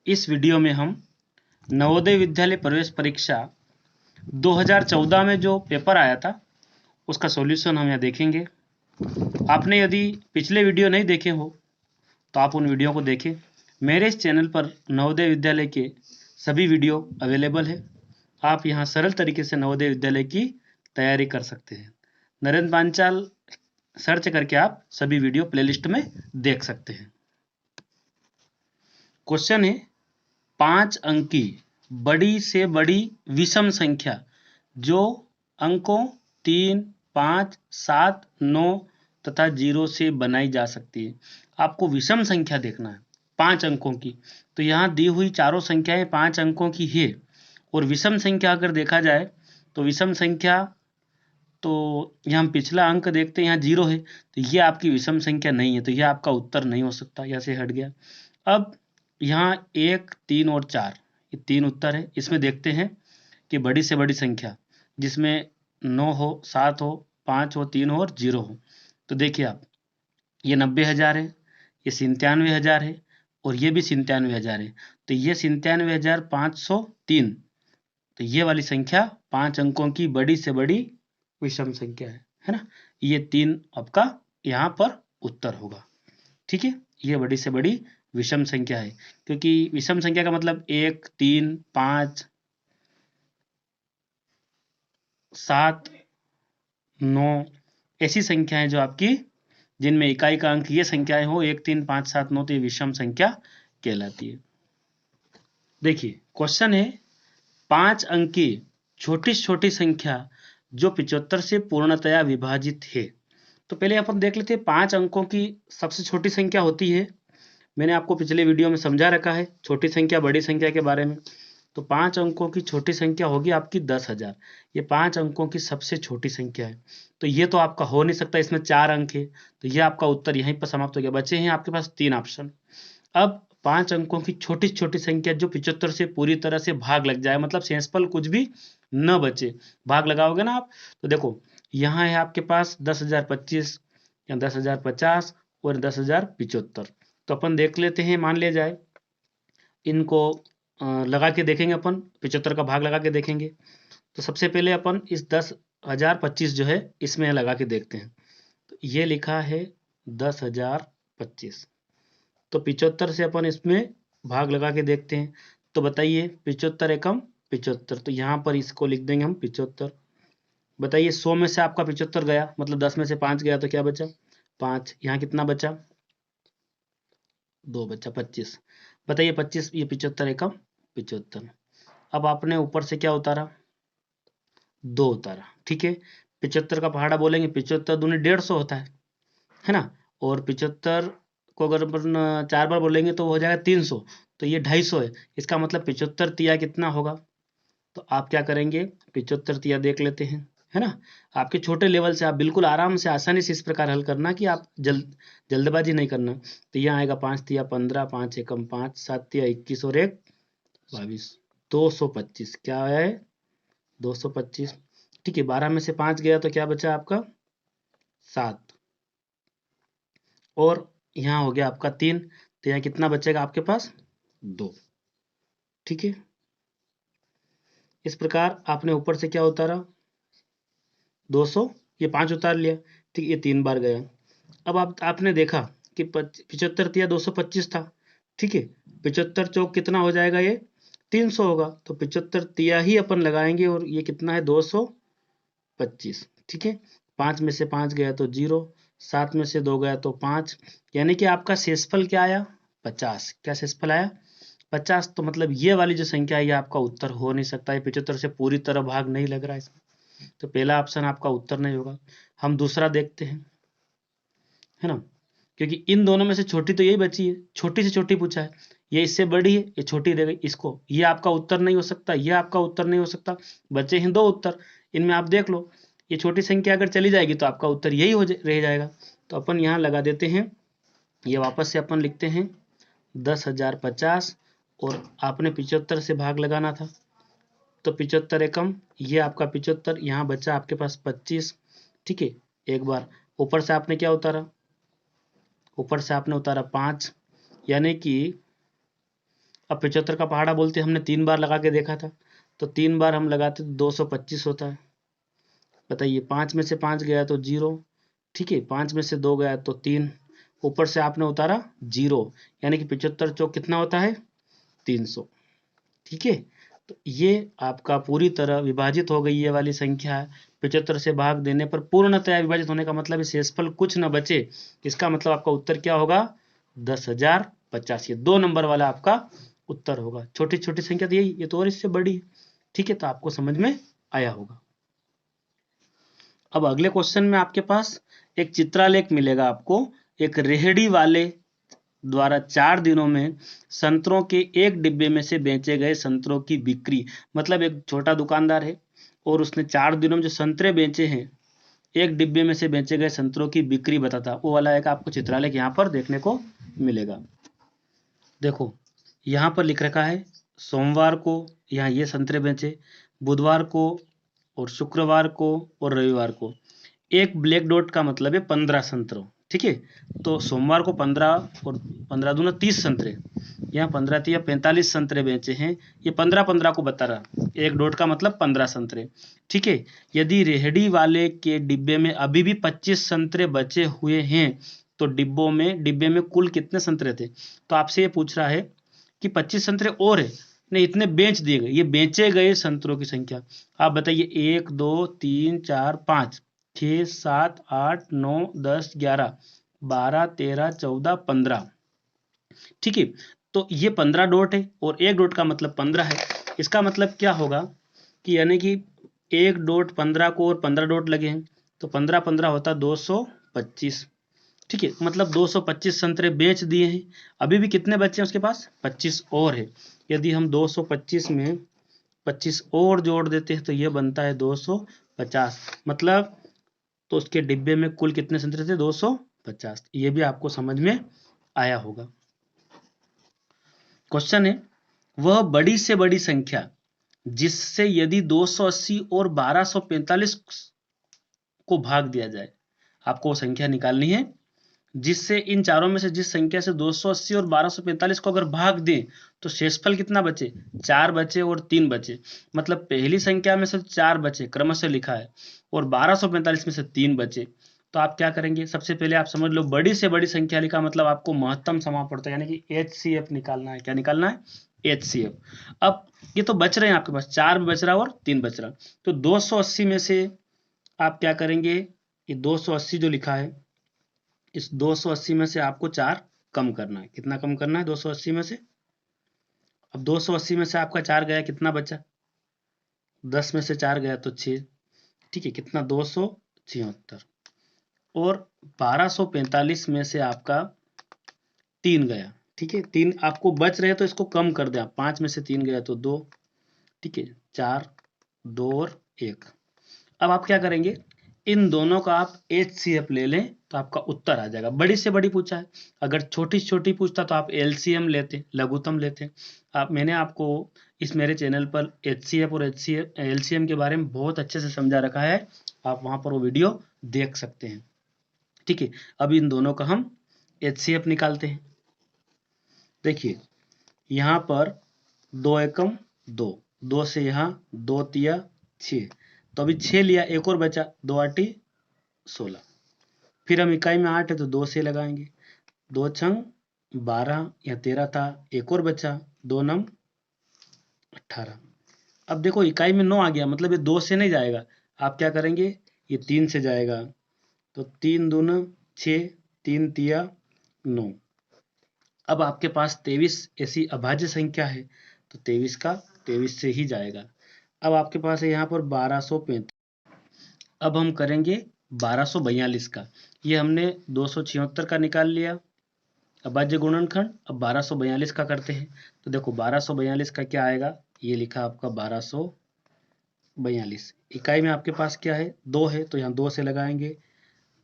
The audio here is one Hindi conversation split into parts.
इस वीडियो में हम नवोदय विद्यालय प्रवेश परीक्षा 2014 में जो पेपर आया था उसका सॉल्यूशन हम यहाँ देखेंगे। आपने यदि पिछले वीडियो नहीं देखे हो तो आप उन वीडियो को देखें। मेरे इस चैनल पर नवोदय विद्यालय के सभी वीडियो अवेलेबल है। आप यहाँ सरल तरीके से नवोदय विद्यालय की तैयारी कर सकते हैं। नरेंद्र पांचाल सर्च करके आप सभी वीडियो प्लेलिस्ट में देख सकते हैं। क्वेश्चन है 5 अंकी बड़ी से बड़ी विषम संख्या जो अंकों 3, 5, 7, 9 तथा 0 से बनाई जा सकती है। आपको विषम संख्या देखना है 5 अंकों की। तो यहाँ दी हुई चारों संख्याएं 5 अंकों की है और विषम संख्या अगर देखा जाए तो विषम संख्या तो यहाँ हम पिछला अंक देखते हैं, यहाँ 0 है तो ये आपकी विषम संख्या नहीं है, तो यह आपका उत्तर नहीं हो सकता, यहाँ से हट गया। अब यहाँ 1, 3 और 4 ये 3 उत्तर है। इसमें देखते हैं कि बड़ी से बड़ी संख्या जिसमें 9 हो, 7 हो, 5 हो, 3 हो और 0 हो। तो देखिए आप, ये 90,000 है, ये 97,000 है और ये भी 97,000 है। तो ये 97,503, तो ये वाली संख्या 5 अंकों की बड़ी से बड़ी विषम संख्या है ना। ये 3 आपका यहाँ पर उत्तर होगा। ठीक है, ये बड़ी से बड़ी विषम संख्या है, क्योंकि विषम संख्या का मतलब 1, 3, 5, 7, 9 ऐसी संख्याएं जो आपकी जिनमें इकाई का अंक ये संख्याएं हो 1, 3, 5, 7, 9, तो ये विषम संख्या कहलाती है। देखिए क्वेश्चन है 5 अंकी छोटी छोटी संख्या जो 75 से पूर्णतया विभाजित है। तो पहले अपन देख लेते हैं 5 अंकों की सबसे छोटी संख्या होती है। मैंने आपको पिछले वीडियो में समझा रखा है छोटी संख्या बड़ी संख्या के बारे में। तो 5 अंकों की छोटी संख्या होगी आपकी 10,000। ये 5 अंकों की सबसे छोटी संख्या है, तो ये तो आपका हो नहीं सकता, इसमें 4 अंक है, तो ये आपका उत्तर यहीं पर समाप्त हो गया। बचे हैं आपके पास 3 ऑप्शन। अब 5 अंकों की छोटी छोटी संख्या जो 75 से पूरी तरह से भाग लग जाए, मतलब शेषफल कुछ भी न बचे, भाग लगाओगे ना आप, तो देखो यहाँ है आपके पास 10,025 या 10,050 और 10,075। तो अपन देख लेते हैं, मान लिया जाए इनको लगा के देखेंगे, अपन 75 का भाग लगा के देखेंगे। तो सबसे पहले अपन इस 10,025 जो है इसमें लगा के देखते हैं। तो ये लिखा है 10,025, तो 75 से अपन इसमें भाग लगा के देखते हैं। तो बताइए 75 एकम 75, तो यहाँ पर इसको लिख देंगे हम 75। बताइए 100 में से आपका 75 गया, मतलब 10 में से 5 गया, तो क्या बचा 5। यहाँ कितना बचा 2 बचा 25। बताइए 25, ये 75 एकम 75। अब आपने ऊपर से क्या उतारा 2 उतारा। ठीक है, 75 का पहाड़ा बोलेंगे, 75 दूनी 150 होता है ना। और 75 को अगर अपन 4 बार बोलेंगे तो वो हो जाएगा 300, तो ये 250 है। इसका मतलब 75 तिया कितना होगा। तो आप क्या करेंगे 75 तिया देख लेते हैं, है ना। आपके छोटे लेवल से आप बिल्कुल आराम से आसानी से इस प्रकार हल करना कि आप जल्दबाजी नहीं करना। तो यहाँ आएगा 5 तिया 15, 5 एकम 5, 7 तिया 21 और 1 22, 225। क्या है 225। ठीक है, 12 में से 5 गया तो क्या बचा आपका 7, और यहाँ हो गया आपका 3, तो यहाँ कितना बचेगा आपके पास 2। ठीक है, इस प्रकार आपने ऊपर से क्या उतारा 200, ये 5 उतार लिया। ठीक, ये 3 बार गया। अब आपने देखा कि 75 तिया 225 था। ठीक है, 75 चौक कितना हो जाएगा, ये 300 होगा, तो 75 तिया ही अपन लगाएंगे और ये कितना है 225। ठीक है, 5 में से 5 गया तो 0, 7 में से 2 गया तो 5, यानी कि आपका शेषफल क्या आया 50। क्या शेषफल आया 50। तो मतलब ये वाली जो संख्या है ये आपका उत्तर हो नहीं सकता है, 75 से पूरी तरह भाग नहीं लग रहा है इसमें, तो पहला ऑप्शन आपका उत्तर नहीं होगा। हम दूसरा देखते हैं, है ना, क्योंकि इन दोनों में से छोटी तो यही बची है, छोटी से छोटी पूछा है, ये इससे बड़ी है, ये छोटी दे गई इसको, ये आपका उत्तर नहीं हो सकता, ये आपका उत्तर नहीं हो सकता। बचे हैं 2 उत्तर, इनमें आप देख लो, ये छोटी संख्या अगर चली जाएगी तो आपका उत्तर यही रह जाएगा। तो अपन यहाँ लगा देते हैं, ये वापस से अपन लिखते हैं 10,050 और आपने 75 से भाग लगाना था, तो 75 एकम ये आपका 75, यहाँ बचा आपके पास 25। ठीक है, एक बार ऊपर से आपने क्या उतारा, ऊपर से आपने उतारा 5, यानी कि अब 75 का पहाड़ा बोलते हमने 3 बार लगा के देखा था, तो 3 बार हम लगाते तो 225 होता है। बताइए 5 में से 5 गया तो 0, ठीक है, 5 में से 2 गया तो 3, ऊपर से आपने उतारा 0, यानी कि 75 चौक कितना होता है 300। ठीक है, तो ये आपका पूरी तरह विभाजित हो गई ये वाली संख्या है। 75 से भाग देने पर पूर्णतया विभाजित होने का मतलब है शेषफल कुछ न बचे। इसका मतलब आपका उत्तर क्या होगा 10,050। ये 2 नंबर वाला आपका उत्तर होगा। छोटी छोटी संख्या तो यही, ये तो और इससे बड़ी है। ठीक है, तो आपको समझ में आया होगा। अब अगले क्वेश्चन में आपके पास एक चित्रालेख मिलेगा आपको। एक रेहड़ी वाले द्वारा 4 दिनों में संतरों के एक डिब्बे में से बेचे गए संतरों की बिक्री। मतलब एक छोटा दुकानदार है और उसने 4 दिनों में जो संतरे बेचे हैं, एक डिब्बे में से बेचे गए संतरों की बिक्री बताता, वो वाला एक आपको चित्रालेख यहाँ पर देखने को मिलेगा। देखो यहाँ पर लिख रखा है सोमवार को यहाँ ये संतरे बेचे, बुधवार को और शुक्रवार को और रविवार को। एक ब्लैक डॉट का मतलब है 15 संतरों। ठीक है, तो सोमवार को 15 और 15 दूना 30 संतरे, यहाँ 15 तिया 45 संतरे बेचे हैं। ये 15-15 को बता रहा, एक डॉट का मतलब 15 संतरे। ठीक है, यदि रेहड़ी वाले के डिब्बे में अभी भी 25 संतरे बचे हुए हैं तो डिब्बे में कुल कितने संतरे थे। तो आपसे ये पूछ रहा है कि 25 संतरे और है, नहीं इतने बेच दिए गए, ये बेचे गए संतरों की संख्या। आप बताइए 1 2 3 4 5 6 7 8 9 10 11 12 13 14 15। ठीक है, तो ये 15 डॉट है और एक डॉट का मतलब 15 है। इसका मतलब क्या होगा कि यानी कि एक डॉट 15 को और 15 डॉट लगे हैं तो 15-15 होता 225। ठीक है, मतलब 225 संतरे बेच दिए हैं। अभी भी कितने बच्चे हैं उसके पास 25 और है। यदि हम 225 में 25 और जोड़ देते हैं तो यह बनता है 250। मतलब तो उसके डिब्बे में कुल कितने संतरे थे 250। ये भी आपको समझ में आया होगा। क्वेश्चन है वह बड़ी से बड़ी संख्या जिससे यदि 280 और 1245 को भाग दिया जाए, आपको वो संख्या निकालनी है जिससे इन चारों में से जिस संख्या से 280 और 1245 को अगर भाग दें तो शेषफल कितना बचे 4 बचे और 3 बचे। मतलब पहली संख्या में से 4 बचे क्रमशः लिखा है और 1245 में से 3 बचे। तो आप क्या करेंगे, सबसे पहले आप समझ लो बड़ी से बड़ी संख्या लिखा मतलब आपको महत्तम समापवर्तक यानी कि HCF निकालना है। क्या निकालना है HCF। अब ये तो बच रहे हैं आपके पास 4 बच रहा और 3 बच रहा, तो 280 में से आप क्या करेंगे, ये 280 जो लिखा है इस 280 में से आपको 4 कम करना है। कितना कम करना है 280 में से। अब 280 में से आपका 4 गया, कितना बचा 10 में से 4 गया तो 6। ठीक है, कितना 276 और 1245 में से आपका 3 गया। ठीक है, 3 आपको बच रहे तो इसको कम कर दें। 5 में से 3 गया तो 2। ठीक है, 4 2 और 1। अब आप क्या करेंगे, इन दोनों का आप HCF ले लें तो आपका उत्तर आ जाएगा। बड़ी से बड़ी पूछा है, अगर छोटी से छोटी पूछता तो आप LCM लेते, लघुत्तम लेते। आप मैंने आपको इस मेरे चैनल पर HCF और LCM के बारे में बहुत अच्छे से समझा रखा है, आप वहां पर वो वीडियो देख सकते हैं। ठीक है, अब इन दोनों का हम HCF निकालते हैं। देखिए यहाँ पर 2 एकम 2, 2 से यहाँ 2 तिया 6, तो अभी 6 लिया, एक और बचा 2 आठी 16। फिर हम इकाई में 8 है तो 2 से लगाएंगे, 2 छंग 12 या 13 था, एक और बचा 2 नम 18। अब देखो इकाई में 9 आ गया, मतलब ये 2 से नहीं जाएगा। आप क्या करेंगे, ये 3 से जाएगा, तो 3 दूना 6, 3 तिया 9। अब आपके पास 23 ऐसी अभाज्य संख्या है तो 23 से ही जाएगा। अब आपके पास है यहाँ पर 1235। अब हम करेंगे 1242 का। ये हमने 276 का निकाल लिया अभाज्य गुणनखंड। अब 1242 का करते हैं, तो देखो 1242 का क्या आएगा, ये लिखा आपका 1242। इकाई में आपके पास क्या है 2 है तो यहाँ 2 से लगाएंगे,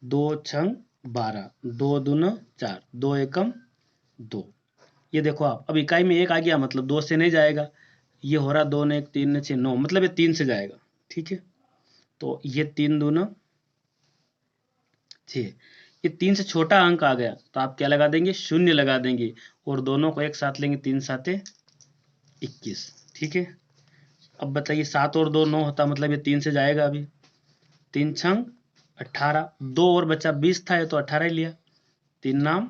2 छंग 12, 2 दूना 4, 2 एकम 2। ये देखो आप, अब इकाई में 1 आ गया मतलब 2 से नहीं जाएगा। ये हो रहा 2 ने 1 3 ने 6 9, मतलब ये 3 से जाएगा। ठीक है, तो ये 3 दूना 6, ये 3 से छोटा अंक आ गया तो आप क्या लगा देंगे, शून्य लगा देंगे और दोनों को एक साथ लेंगे, 3 साते 21। ठीक है, अब बताइए 7 और 2 9 होता, मतलब ये 3 से जाएगा अभी। 3 छंग 18, 2 और बचा 20 था, ये तो 18 ही लिया। 3 नाम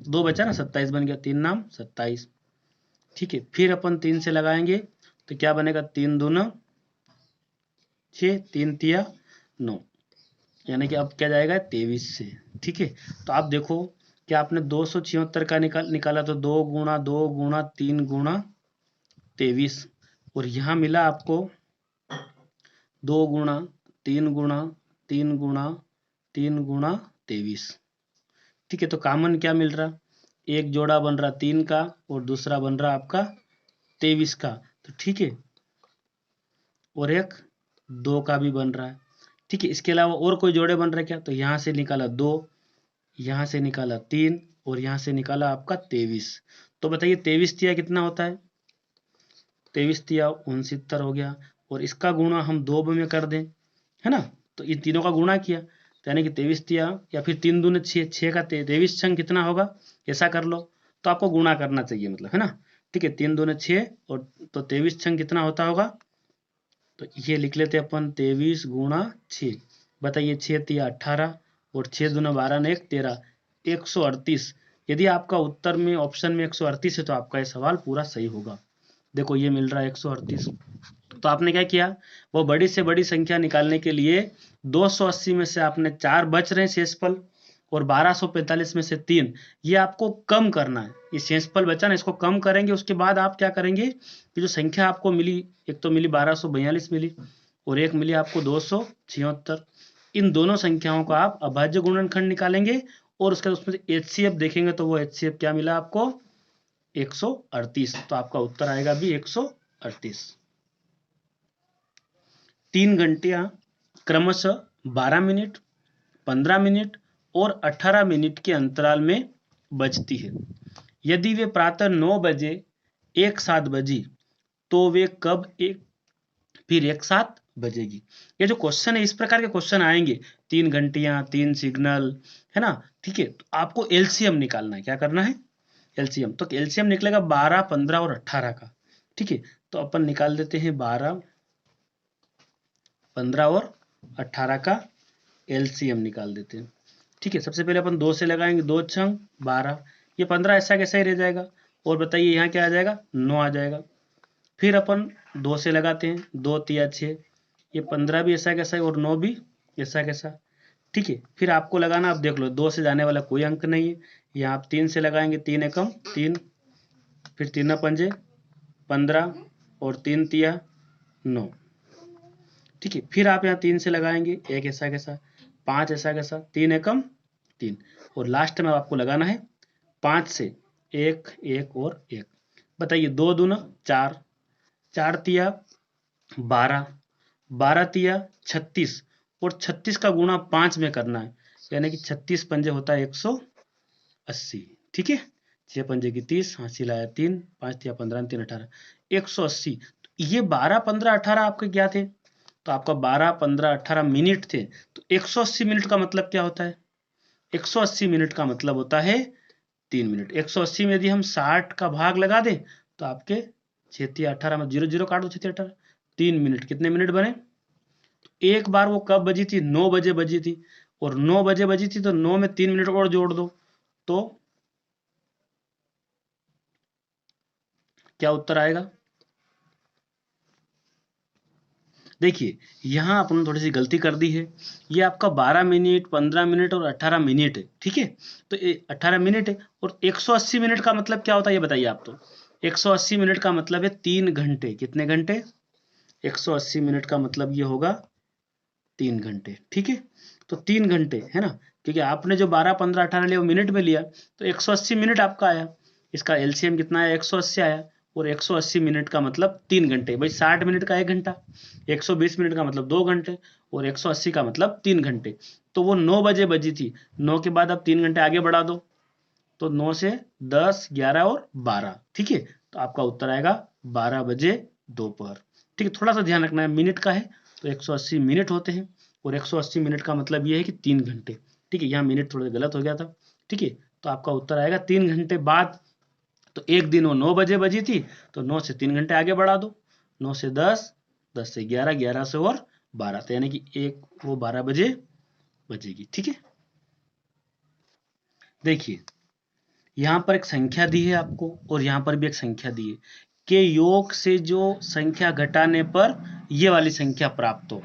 2 बचा ना, 27 बन गया। 3 नाम 27। ठीक है, फिर अपन 3 से लगाएंगे तो क्या बनेगा, 3 दूना 6, 3 तिया 9, यानी कि अब क्या जाएगा 23 से। ठीक है, तो आप देखो कि आपने 276 का निकाला तो 2 गुणा 2 गुणा 3 गुणा 23, और यहाँ मिला आपको 2 गुणा 3 गुणा 3 गुणा 3 गुणा 23। ठीक है, तो कॉमन क्या मिल रहा, एक जोड़ा बन रहा 3 का और दूसरा बन रहा आपका 23 का। तो ठीक है, और एक 2 का भी बन रहा है। ठीक है, इसके अलावा और कोई जोड़े बन रहे क्या, तो यहाँ से निकाला 2, यहाँ से निकाला 3 और यहाँ से निकाला आपका 23। तो बताइए 23 तिया कितना होता है, 23 तिया 69 हो गया। और इसका गुणा हम 2 में कर दें, है ना, तो इन तीनों का गुणा किया, तो यानी कि 23 तिया या फिर 3 दूने 6, 6 का 23 छंग कितना होगा, ऐसा कर लो। तो आपको गुणा करना चाहिए, मतलब, है ना। ठीक है, 3 दूने 6 और तो 23 छंग कितना होता होगा, तो ये लिख लेते अपन 23 गुणा 6। बताइए 6 तिया 18 और 6 दूना 12 ने 1 13, 138। यदि आपका उत्तर में ऑप्शन में 138 है तो आपका ये सवाल पूरा सही होगा। देखो ये मिल रहा है 138। तो आपने क्या किया, वो बड़ी से बड़ी संख्या निकालने के लिए 280 में से आपने 4 बच रहे हैं शेषफल, और 1245 में से 3 ये आपको कम करना है। ये शेषफल बचा ना, इसको कम करेंगे। उसके बाद आप क्या करेंगे कि जो संख्या आपको मिली, एक तो मिली 1242 मिली और एक मिली आपको 276, इन दोनों संख्याओं का आप अभाज्य गुणनखंड निकालेंगे और उसके बाद उसमें से एचसीएफ देखेंगे तो वो एचसीएफ क्या मिला आपको, 138। तो आपका उत्तर आएगा भी 138। 3 घंटियां क्रमशः 12 मिनट, 15 मिनट और 18 मिनट के अंतराल में बजती है। यदि वे प्रातः 9 बजे एक साथ बजी तो वे कब एक फिर एक साथ बजेगी। ये जो क्वेश्चन है, इस प्रकार के क्वेश्चन आएंगे, 3 घंटियां 3 सिग्नल, है ना। ठीक है, तो आपको एलसीएम निकालना है। क्या करना है, एलसीएम। तो एलसीएम निकलेगा 12, 15 और 18 का। ठीक है, तो अपन निकाल देते हैं 12, 15 और 18 का एलसीएम निकाल देते हैं। ठीक है, सबसे पहले अपन 2 से लगाएंगे, 2 छंग 12, ये 15 ऐसा कैसा ही रह जाएगा। और बताइए यहाँ क्या आ जाएगा, 9 आ जाएगा। फिर अपन 2 से लगाते हैं, 2 तिया 6, ये 15 भी ऐसा कैसा है और 9 भी ऐसा कैसा। ठीक है, फिर आपको लगाना, आप देख लो 2 से जाने वाला कोई अंक नहीं है। यहाँ आप 3 से लगाएंगे, 3 एकम 3, फिर 3 पंजे 15 और 3 तिया 9। ठीक है, फिर आप यहाँ 3 से लगाएंगे, एक ऐसा कैसा, 5 ऐसा कैसा, 3 एकम 3, और लास्ट में आपको लगाना है 5 से 1 1 और 1। बताइए 2 दूना 4, 4 तिया 12, 12 तिया 36 और 36 का गुणा 5 में करना है, यानी कि 36 पंजे होता है 180। ठीक है, 6 पंजे की 30, हासिल लाया 3, 5 तिया 15, 3 18, 180। ये 12 15 18 आपके क्या थे, तो आपका 12 15 18 मिनट थे। तो 180 मिनट का मतलब क्या होता है, 180 मिनट का मतलब होता है 3 मिनट। 180 में यदि हम 60 का भाग लगा दें तो आपके 6 18 में 0 0 काट दो, 6 18, 3 मिनट। कितने मिनट बने, एक बार वो कब बजी थी, 9 बजे बजी थी, और 9 बजे बजी थी तो 9 में 3 मिनट और जोड़ दो, तो क्या उत्तर आएगा। देखिए यहां आपने थोड़ी सी गलती कर दी है, ये आपका 12 मिनट 15 मिनट और 18 मिनट है। ठीक है, तो 18 मिनट है, और 180 मिनट का मतलब क्या होता है ये बताइए आप। तो 180 मिनट का मतलब है 3 घंटे। कितने घंटे, 180 मिनट का मतलब ये होगा 3 घंटे। ठीक है, तो 3 घंटे है ना, क्योंकि आपने जो 12 15 18 लिया वो मिनट में लिया, तो 180 मिनट आपका आया। इसका एलसीएम कितना आया, 180 आया, और 180 मिनट का मतलब 3 घंटे। भाई 60 मिनट का 1 घंटा, 120 मिनट का मतलब 2 घंटे, और 180 का मतलब 3 घंटे। तो वो 9 बजे बजी थी, 9 के बाद आप 3 घंटे आगे बढ़ा दो, तो 9 से 10 11 और 12। ठीक है, तो आपका उत्तर आएगा 12 बजे दोपहर। ठीक है, थोड़ा सा ध्यान रखना है, मिनट का है तो 180 मिनट होते हैं, और 180 मिनट का मतलब ये है कि 3 घंटे। ठीक है, यहाँ मिनट थोड़ा गलत हो गया था। ठीक है, तो आपका उत्तर आएगा 3 घंटे बाद तो एक दिन वो 9 बजे बजी थी, तो 9 से 3 घंटे आगे बढ़ा दो, 9 से 10, 10 से 11, 11 से और 12, तो यानी कि एक वो 12 बजे बजेगी। ठीक है, देखिए यहां पर एक संख्या दी है आपको और यहां पर भी एक संख्या दी है के योग से जो संख्या घटाने पर ये वाली संख्या प्राप्त हो,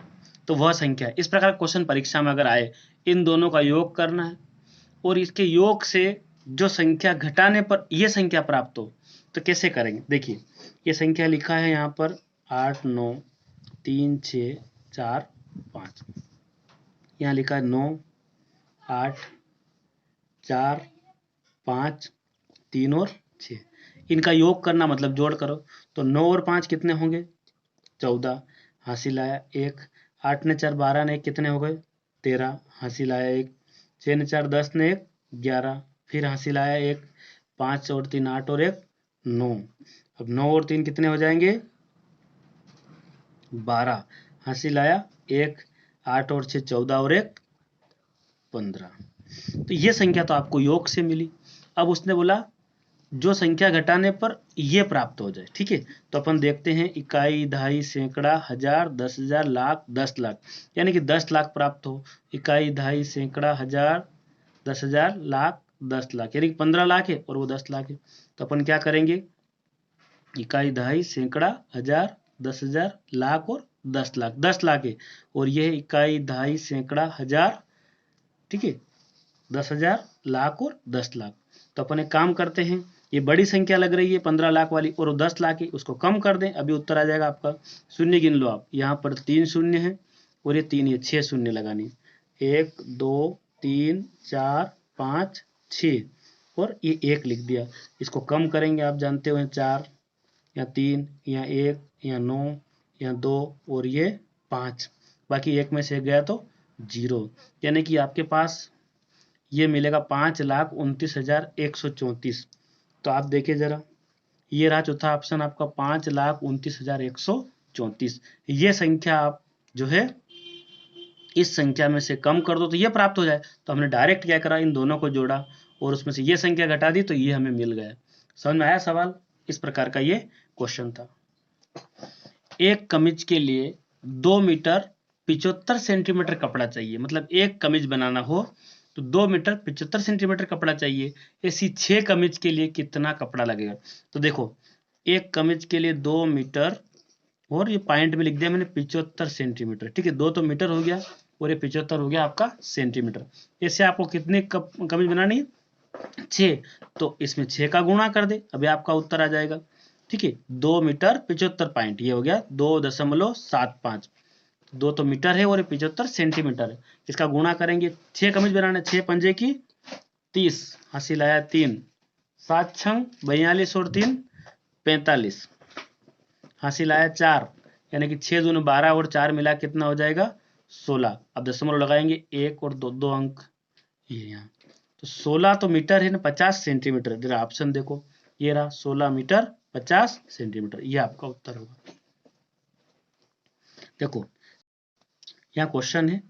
तो वह संख्या, इस प्रकार क्वेश्चन परीक्षा में अगर आए, इन दोनों का योग करना है और इसके योग से जो संख्या घटाने पर यह संख्या प्राप्त हो, तो कैसे करेंगे। देखिए ये संख्या लिखा है यहां पर 8 9 3 6 4 5, यहां लिखा है 9 8 4 5 3 और 6, इनका योग करना मतलब जोड़ करो, तो 9 और 5 कितने होंगे 14, हासिल आया 1, 8 ने 4 12 ने 1 कितने हो गए 13, हासिल आया 1, 6 ने 4 10 ने 1 11, फिर हासिल आया 1, 5 और 3 8 और 1 9, अब 9 और 3 कितने हो जाएंगे 12, हासिल आया 1, 8 और 6 14 और 1 15, तो ये संख्या तो आपको योग से मिली। अब उसने बोला जो संख्या घटाने पर ये प्राप्त हो जाए। ठीक है, तो अपन देखते हैं इकाई दहाई सैकड़ा हजार 10,000 लाख 10 लाख, यानी कि 10 लाख प्राप्त हो, इकाई दहाई सैकड़ा हजार 10,000 लाख 10 लाख, यानी कि 15 लाख है और वो 10 लाख है, तो अपन क्या करेंगे इकाई दहाई सैकड़ा हजार 10,000 लाख और 10 लाख, 10 लाख है और ये इकाई दहाई सैकड़ा हजार, ठीक है 10,000 लाख और 10 लाख, तो अपन एक काम करते हैं, ये बड़ी संख्या लग रही है 15 लाख वाली और 10 लाख है, उसको कम कर दें, अभी उत्तर आ जाएगा आपका। शून्य गिन लो आप, यहाँ पर 3 शून्य है और ये 3, ये 6 शून्य लगानी, 1 2 3 4 5 6 और ये 1 लिख दिया, इसको कम करेंगे आप जानते हो 4 या 3 या 1 या 9 या 2 और ये 5, बाकी एक में से गया तो 0, यानी कि आपके पास ये मिलेगा 5,29,134। तो आप देखिए जरा, ये रहा चौथा ऑप्शन आपका 5,29,134, ये संख्या आप जो है इस संख्या में से कम कर दो तो ये प्राप्त हो जाए, तो हमने डायरेक्ट क्या करा इन दोनों को जोड़ा और उसमें से ये संख्या घटा दी तो ये हमें मिल गया। समझ में आया सवाल, इस प्रकार का ये क्वेश्चन था। एक कमीज के लिए 2 मीटर 75 सेंटीमीटर कपड़ा चाहिए, मतलब एक कमीज बनाना हो तो 2 मीटर 75 सेंटीमीटर कपड़ा चाहिए, ऐसी 6 कमीज के लिए कितना कपड़ा लगेगा। तो देखो एक कमीज के लिए 2 मीटर और ये पॉइंट में लिख दिया मैंने 75 सेंटीमीटर, ठीक है 2 तो मीटर हो गया और ये 75 हो गया आपका सेंटीमीटर। ऐसे आपको कितनी कमीज बनानी है 6, तो इसमें 6 का गुणा कर दे, अभी आपका उत्तर आ जाएगा। ठीक है 2 मीटर 75 पॉइंट, ये हो गया 2.75, 2 तो मीटर है और 75 सेंटीमीटर है, इसका गुणा करेंगे, 6 कमीज बनाना, 6 पंजे की 30, हासिल आया 3, 7 छंग 42 और 3 45, हासिल आया 4, यानी कि 6 दूनी 12 और 4 मिला कितना हो जाएगा 16, अब दशमलव लगाएंगे 1 और 2 अंक ये यहाँ, तो 16 तो मीटर है ना 50 सेंटीमीटर, जरा ऑप्शन देखो ये रहा 16 मीटर 50 सेंटीमीटर, ये आपका उत्तर होगा। देखो यहाँ क्वेश्चन है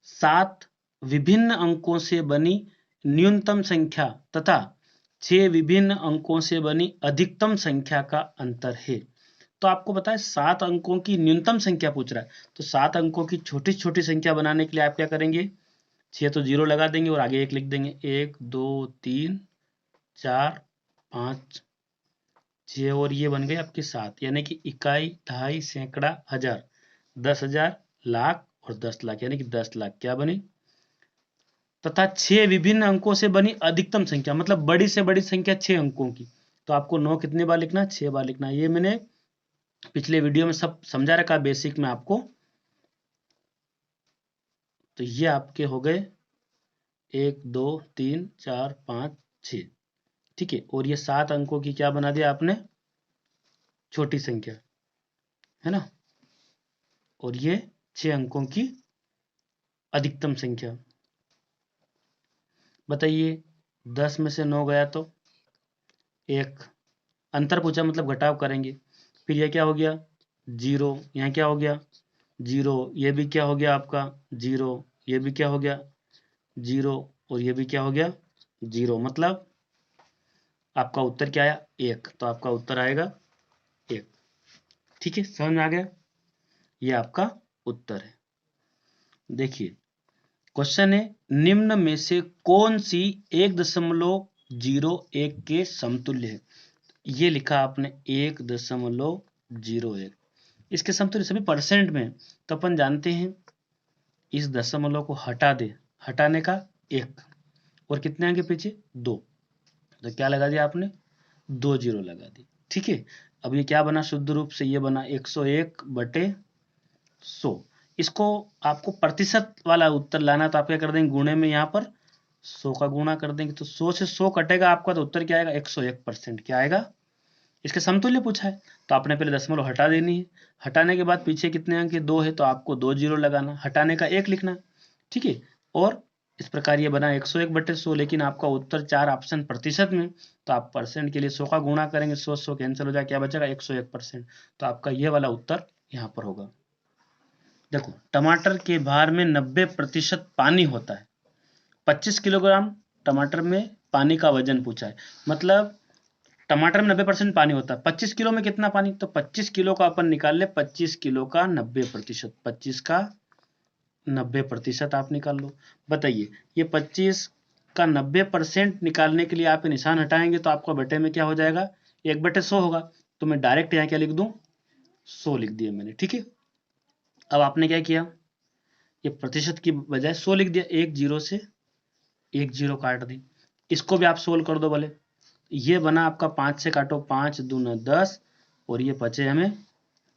7 विभिन्न अंकों से बनी न्यूनतम संख्या तथा 6 विभिन्न अंकों से बनी अधिकतम संख्या का अंतर है। तो आपको पता है 7 अंकों की न्यूनतम संख्या पूछ रहा है, तो 7 अंकों की छोटी छोटी संख्या बनाने के लिए आप क्या करेंगे 6 तो 0 लगा देंगे और आगे 1 लिख देंगे, 1 2 3 4 5 6 और ये बन गए आपके 7, यानी कि इकाई दहाई सैकड़ा हजार 10,000 लाख और 10 लाख, यानी कि 10 लाख क्या बनी, तथा 6 विभिन्न अंकों से बनी अधिकतम संख्या, मतलब बड़ी से बड़ी संख्या 6 अंकों की, तो आपको 9 कितने बार लिखना 6 बार लिखना, ये मैंने पिछले वीडियो में सब समझा रखा बेसिक में आपको। तो ये आपके हो गए 1 2 3 4 5 6, ठीक है, और ये 7 अंकों की क्या बना दिया आपने छोटी संख्या, है ना, और ये 6 अंकों की अधिकतम संख्या। बताइए 10 में से 9 गया तो 1, अंतर पूछा मतलब घटाव करेंगे, फिर ये क्या हो गया 0, यहाँ क्या हो गया 0, ये भी क्या हो गया आपका 0, ये भी क्या हो गया 0 और ये भी क्या हो गया 0, मतलब आपका उत्तर क्या आया 1, तो आपका उत्तर आएगा 1। ठीक है, समझ में आ गया, ये आपका उत्तर है। देखिए क्वेश्चन है निम्न में से कौन सी 1.01 के समतुल्य है। ये लिखा आपने 1.01, इसके समतुल्य सभी परसेंट में, तो अपन जानते हैं इस दशमलव को हटा दे, हटाने का 1 और कितने आएंगे पीछे 2, तो क्या लगा दिया आपने 2 जीरो लगा दी। ठीक है, अब ये क्या बना शुद्ध रूप से, ये बना 101/100। इसको आपको प्रतिशत वाला उत्तर लाना, तो आप क्या कर देंगे गुणे में, यहाँ पर 100 का गुणा कर देंगे, तो 100 से 100 कटेगा आपका, तो उत्तर क्या आएगा 101%। क्या आएगा, इसके समतुल्य पूछा है, तो आपने पहले दशमलव हटा देनी है, हटाने के बाद पीछे कितने अंक 2 है, तो आपको 2 जीरो लगाना, हटाने का 1 लिखना। ठीक है, और इस प्रकार ये बना 101/100, लेकिन आपका उत्तर 4 ऑप्शन प्रतिशत में, तो आप परसेंट के लिए 100 का गुणा करेंगे, 100 कैंसिल हो जाए, क्या बचेगा 101%, तो आपका ये वाला उत्तर यहाँ पर होगा। देखो टमाटर के भार में 90% पानी होता है, 25 किलोग्राम टमाटर में पानी का वजन पूछा है, मतलब टमाटर में 90% पानी होता है, 25 किलो में कितना पानी, तो 25 किलो का अपन निकाल ले, 25 किलो का 90%, 25 का 90% आप निकाल लो। बताइए ये 25 का 90% निकालने के लिए आप निशान हटाएंगे, तो आपका बटे में क्या हो जाएगा 1/100 होगा, तो मैं डायरेक्ट यहाँ क्या लिख दूं 100 लिख दिया मैंने। ठीक है, अब आपने क्या किया, ये प्रतिशत की बजाय 100 लिख दिया, 1 जीरो से 1 जीरो काट दी, इसको भी आप सोल्व कर दो भले। ये बना आपका 5 से काटो, 5 दूना 10 और ये बचे हमें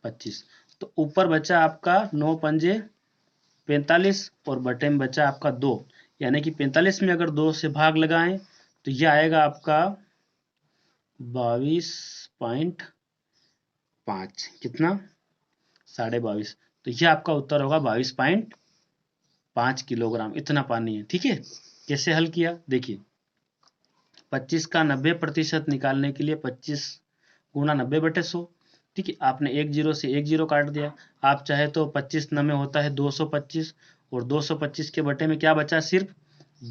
25, तो ऊपर बचा आपका 9 पंजे 45 और बटे में बचा आपका 2, यानी कि 45 में अगर 2 से भाग लगाएं तो ये आएगा आपका 22.5, कितना 22.5, तो ये आपका उत्तर होगा 22.5 किलोग्राम, इतना पानी है। ठीक है, कैसे हल किया, देखिए 25 का 90% निकालने के लिए 25 गुणा 90/100। ठीक है, आपने 1 जीरो से 1 जीरो काट दिया, आप चाहे तो 25 में होता है 225, और 225 के बटे में क्या बचा, सिर्फ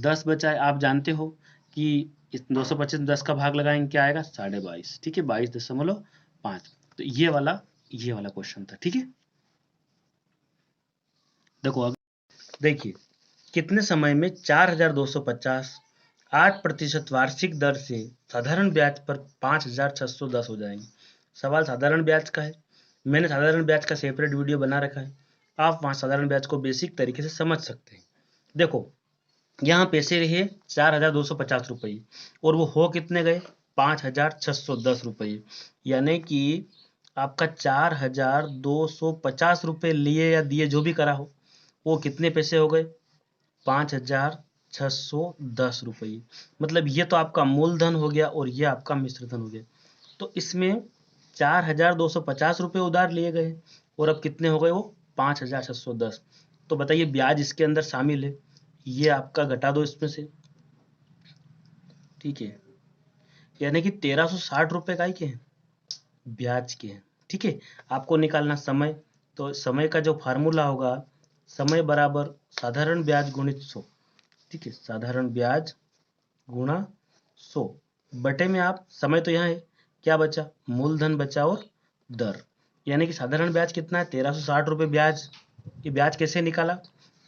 10 बचा है। आप जानते हो कि इस 225 में 10 का भाग लगाएंगे क्या आएगा 22.5। ठीक है, 22.5, तो ये वाला क्वेश्चन था। ठीक है, देखो अब देखिए कितने समय में 4250 8% वार्षिक दर से साधारण ब्याज पर 5610 हो जाएंगे। सवाल साधारण ब्याज का है, मैंने साधारण ब्याज का सेपरेट वीडियो बना रखा है, आप वहां साधारण ब्याज को बेसिक तरीके से समझ सकते हैं। देखो यहाँ पैसे रहे 4250 रुपये और वो हो कितने गए 5610 रुपये, यानी कि आपका 4250 रुपये लिए या दिए जो भी करा हो, वो कितने पैसे हो गए 5610 रुपये। मतलब ये तो आपका मूलधन हो गया और ये आपका मिश्र धन हो गया। तो इसमें 4250 रुपये उधार लिए गए और अब कितने हो गए वो 5610। तो बताइए ब्याज इसके अंदर शामिल है, ये आपका घटा दो इसमें से। ठीक है, यानी कि 1360 रुपये का के हैं ब्याज के हैं। ठीक है, आपको निकालना समय, तो समय का जो फार्मूला होगा समय बराबर साधारण ब्याज गुणित 100। ठीक है, साधारण ब्याज गुणा 100 बटे में आप समय तो यहाँ है, क्या बचा मूलधन बचा और दर, यानी कि साधारण ब्याज कितना है 1360 रुपये ब्याज। ये ब्याज कैसे निकाला,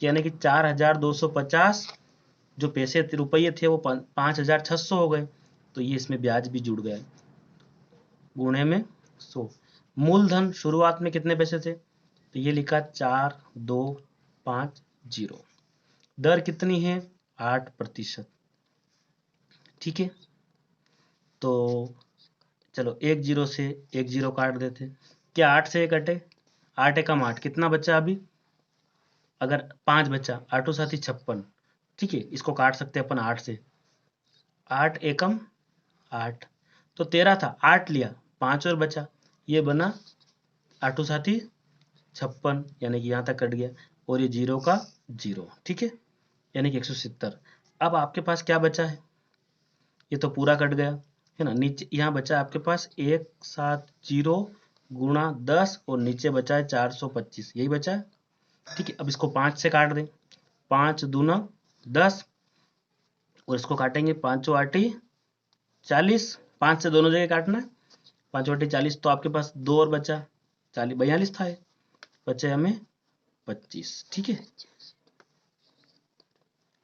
यानी कि 4250 जो पैसे रुपये थे वो 5600 हो गए, तो ये इसमें ब्याज भी जुड़ गया गुणे में 100। मूलधन शुरुआत में कितने पैसे थे, तो ये लिखा 4250, दर कितनी है 8%। ठीक है, तो चलो 1 जीरो से 1 जीरो काट देते, क्या 8 से कटे, 8 एकम 8 कितना बचा अभी, अगर 5 बचा 8 साथी 56। ठीक है, इसको काट सकते हैं अपन 8 से, 8 एकम 8, तो 13 था 8 लिया 5 और बचा, ये बना 8 साथी 56, यानी कि यहाँ तक कट गया और ये जीरो का जीरो। ठीक है, यानी कि 170। अब आपके पास क्या बचा है, ये तो पूरा कट गया है ना, नीचे यहाँ बचा आपके पास 170 गुणा 10 और नीचे बचा है 425, यही बचा है। ठीक है, अब इसको 5 से काट दें, 5 दूना 10 और इसको काटेंगे 5 8 40 5 से दोनों जगह काटना है, 5/40, तो आपके पास 2 और बचा, 42 था, बचे हमें 25। ठीक है,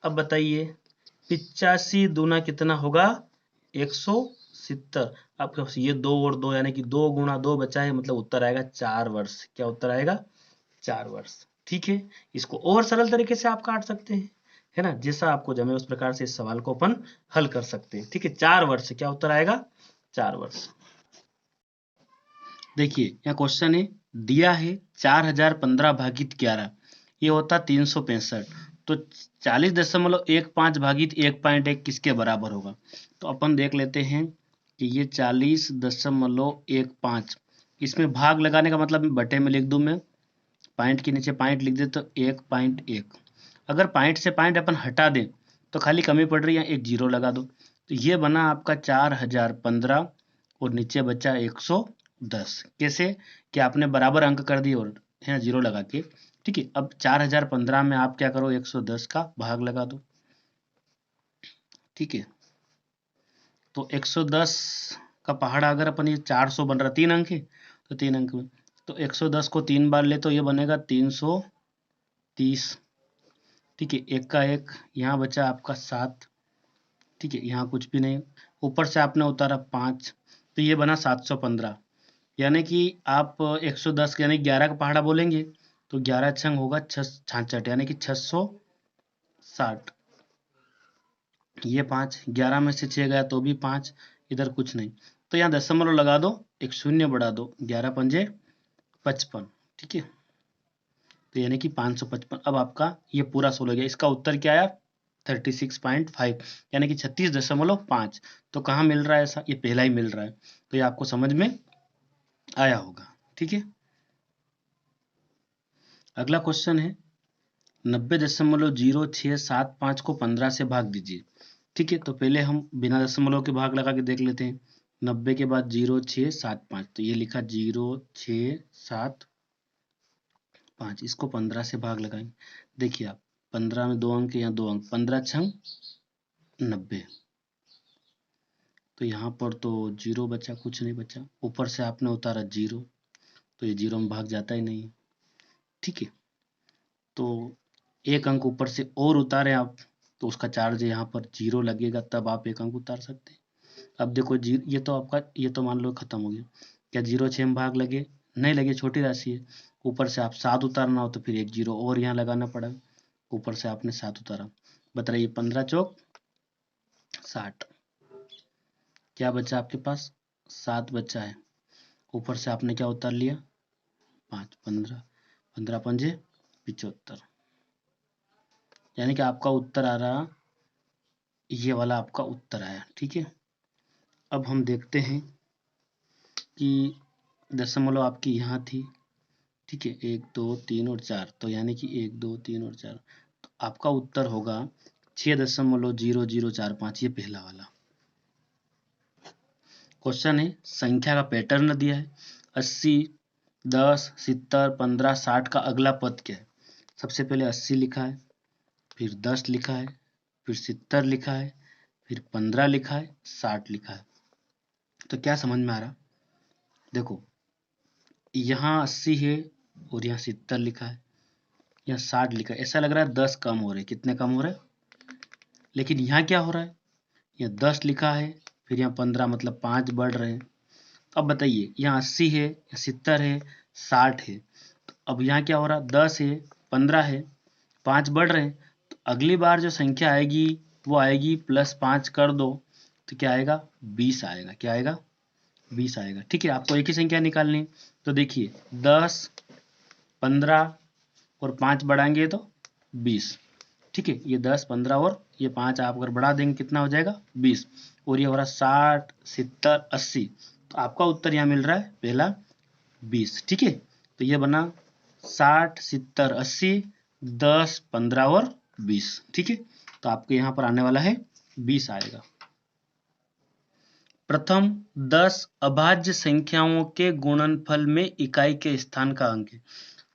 अब बताइए 85 दूना कितना होगा, 170। आपके पास ये 2 और 2 यानी कि 2 गुणा 2 बचा है, मतलब उत्तर आएगा 4 वर्ष। क्या उत्तर आएगा, 4 वर्ष। ठीक है, इसको और सरल तरीके से आप काट सकते हैं, है ना, जैसा आपको जमे उस प्रकार से इस सवाल को अपन हल कर सकते हैं। ठीक है, 4 वर्ष, क्या उत्तर आएगा, 4 वर्ष। देखिए यहाँ क्वेश्चन है, दिया है 4015/11, ये होता 365, तो 40.15 भागित 1.1 किसके बराबर होगा। तो अपन देख लेते हैं कि ये 40.15, इसमें भाग लगाने का मतलब बटे में लिख दूं मैं, पॉइंट के नीचे पॉइंट लिख दे तो 1.1। अगर पॉइंट से पॉइंट अपन हटा दें तो खाली कमी पड़ रही है, एक जीरो लगा दो, तो ये बना आपका 4015 और नीचे बचा 110। कैसे कि आपने बराबर अंक कर दिए और है जीरो लगा के। ठीक है, अब 4015 में आप क्या करो, 110 का भाग लगा दो। ठीक है, तो 110 का पहाड़ा अगर अपन, ये 400 बन रहा, 3 अंक है तो 3 अंक में, तो 110 को 3 बार ले तो ये बनेगा 330। ठीक है, एक का एक, यहाँ बचा आपका 7। ठीक है, यहाँ कुछ भी नहीं, ऊपर से आपने उतारा 5, तो ये बना 715। यानी कि आप 110 यानी 11 का पहाड़ा बोलेंगे तो 11 छंग होगा 66, यानी कि 660। ये 5, 11 में से 6 गया तो भी 5, इधर कुछ नहीं, तो यहाँ दशमलव लगा दो, एक शून्य बढ़ा दो, 11 पंजे 55। ठीक है, तो यानी कि 555। अब आपका ये पूरा 16 हो गया, इसका उत्तर क्या आया, 36.5, यानी कि 36.5। तो कहाँ मिल रहा है ऐसा, ये पहला ही मिल रहा है, तो ये आपको समझ में आया होगा। ठीक है, अगला क्वेश्चन है 90.0675 को 15 से भाग दीजिए। ठीक है, तो पहले हम बिना दशमलव के भाग लगा के देख लेते हैं। 90 के बाद 0675, तो ये लिखा 0675, इसको 15 से भाग लगाएंगे। देखिए आप, 15 में 2 अंक, यहाँ 2 अंक, 15 छंग 90, तो यहाँ पर तो जीरो बचा, कुछ नहीं बचा, ऊपर से आपने उतारा जीरो, तो ये जीरो में भाग जाता ही नहीं। ठीक है, तो एक अंक ऊपर से और उतारे आप, तो उसका चार्ज यहाँ पर जीरो लगेगा, तब आप एक अंक उतार सकते हैं। अब देखो ये तो आपका, ये तो मान लो खत्म हो गया, क्या 0 6 में भाग लगे, नहीं लगे, छोटी राशि है। ऊपर से आप 7 उतारना हो तो फिर एक जीरो और यहाँ लगाना पड़ा, ऊपर से आपने 7 उतारा, बताइए 15 चौक 60, क्या बचा आपके पास, 7 बचा है, ऊपर से आपने क्या उतार लिया, 5, 15, 15 पंजे 75, यानी कि आपका उत्तर आ रहा, ये वाला आपका उत्तर आया। ठीक है, अब हम देखते हैं कि दशमलव आपकी यहाँ थी। ठीक है, 1 2 3 और 4, तो यानी कि 1 2 3 और 4, तो आपका उत्तर होगा 6.0045, ये पहला वाला क्वेश्चन है। संख्या का पैटर्न दिया है, 80 10 70 15 60 का अगला पद क्या है। सबसे पहले 80 लिखा है, फिर 10 लिखा है, फिर 70 लिखा है, फिर 15 लिखा है, 60 लिखा है। तो क्या समझ में आ रहा, देखो यहाँ 80 है और यहाँ 70 लिखा है, यहाँ 60 लिखा है, ऐसा लग रहा है 10 कम हो रहे हैं, कितने कम हो रहे हैं, लेकिन यहाँ क्या हो रहा है, यहाँ 10 लिखा है, फिर यहाँ 15, मतलब 5 बढ़ रहे हैं। अब बताइए यहाँ 80 है, 70 है, 60 है, तो अब यहाँ क्या हो रहा है, 10 है, 15 है, 5 बढ़ रहे हैं, तो अगली बार जो संख्या आएगी वो आएगी +5 कर दो, तो क्या आएगा, 20 आएगा। क्या आएगा, 20 आएगा। ठीक है, आपको एक ही संख्या निकालनी है, तो देखिए 10 15 और 5 बढ़ाएंगे तो 20। ठीक है, ये 10 15 और ये 5 आप अगर बढ़ा देंगे कितना हो जाएगा, 20, और ये हो रहा 60 70 80, तो आपका उत्तर यहाँ मिल रहा है पहला 20। ठीक है, तो ये बना 60 70 80 10 15 और 20। ठीक है, तो आपके यहाँ पर आने वाला है 20 आएगा। प्रथम 10 अभाज्य संख्याओं के गुणनफल में इकाई के स्थान का अंक है।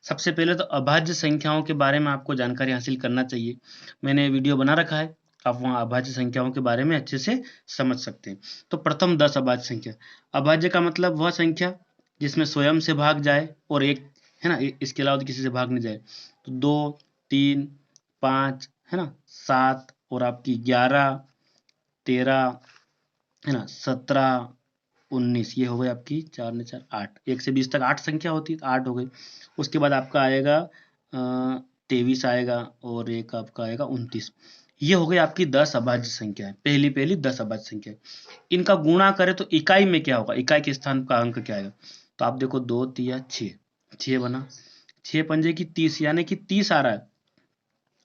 सबसे पहले तो अभाज्य संख्याओं के बारे में आपको जानकारी हासिल करना चाहिए। मैंने वीडियो बना रखा है, आप वहाँ अभाज्य संख्याओं के बारे में अच्छे से समझ सकते हैं। तो प्रथम 10 अभाज्य संख्या। अभाज्य का मतलब वह संख्या जिसमें स्वयं से भाग जाए और एक, है ना, इसके अलावा किसी से भाग नहीं जाए। तो 2, 3, 5, है ना, 7 और आपकी 11, 13, है ना, 17, 19, ये हो गई आपकी 4 ने 4 8, 1 से 20 तक 8 संख्या होती है, तो 8 हो गई। उसके बाद आपका आएगा 23 आएगा और एक आपका आएगा 29। ये हो गई आपकी 10 अभाज्य संख्या है, पहली 10 अभाज्य संख्या। इनका गुणा करें तो इकाई में क्या होगा, इकाई के स्थान का अंक क्या आएगा। तो आप देखो 2 3 6, 6 बना, 6 पंजे की 30, यानी कि 30 आ रहा है।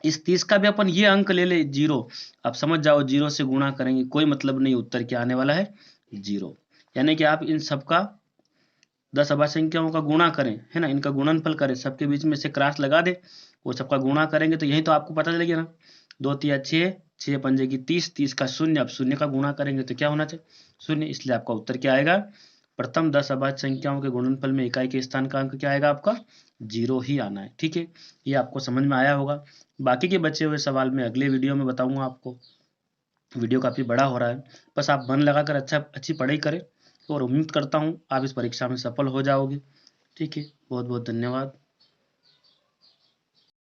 इस 30 का भी अपन ये अंक ले ले 0, आप समझ जाओ 0 से गुणा करेंगे कोई मतलब नहीं, उत्तर क्या आने वाला है 0। यानी कि आप इन सबका 10 अभाज्य संख्याओं का गुणा करें, है ना, इनका गुणनफल करें, सबके बीच में से क्रॉस लगा दे, वो सबका गुणा करेंगे तो यही तो आपको पता चलेगा ना। 2 3 6, 6 पंजे की 30, 30 का शून्य, अब शून्य का गुणा करेंगे तो क्या होना चाहिए, शून्य। इसलिए आपका उत्तर क्या आएगा, प्रथम 10 अभाज्य संख्याओं के गुणनफल में इकाई के स्थान का अंक क्या आएगा आपका 0 ही आना है। ठीक है, ये आपको समझ में आया होगा। बाकी के बचे हुए सवाल मैं अगले वीडियो में बताऊंगा आपको। वीडियो काफ़ी बड़ा हो रहा है, बस आप मन लगाकर अच्छी पढ़ाई करें और उम्मीद करता हूँ आप इस परीक्षा में सफल हो जाओगे। ठीक है, बहुत बहुत धन्यवाद।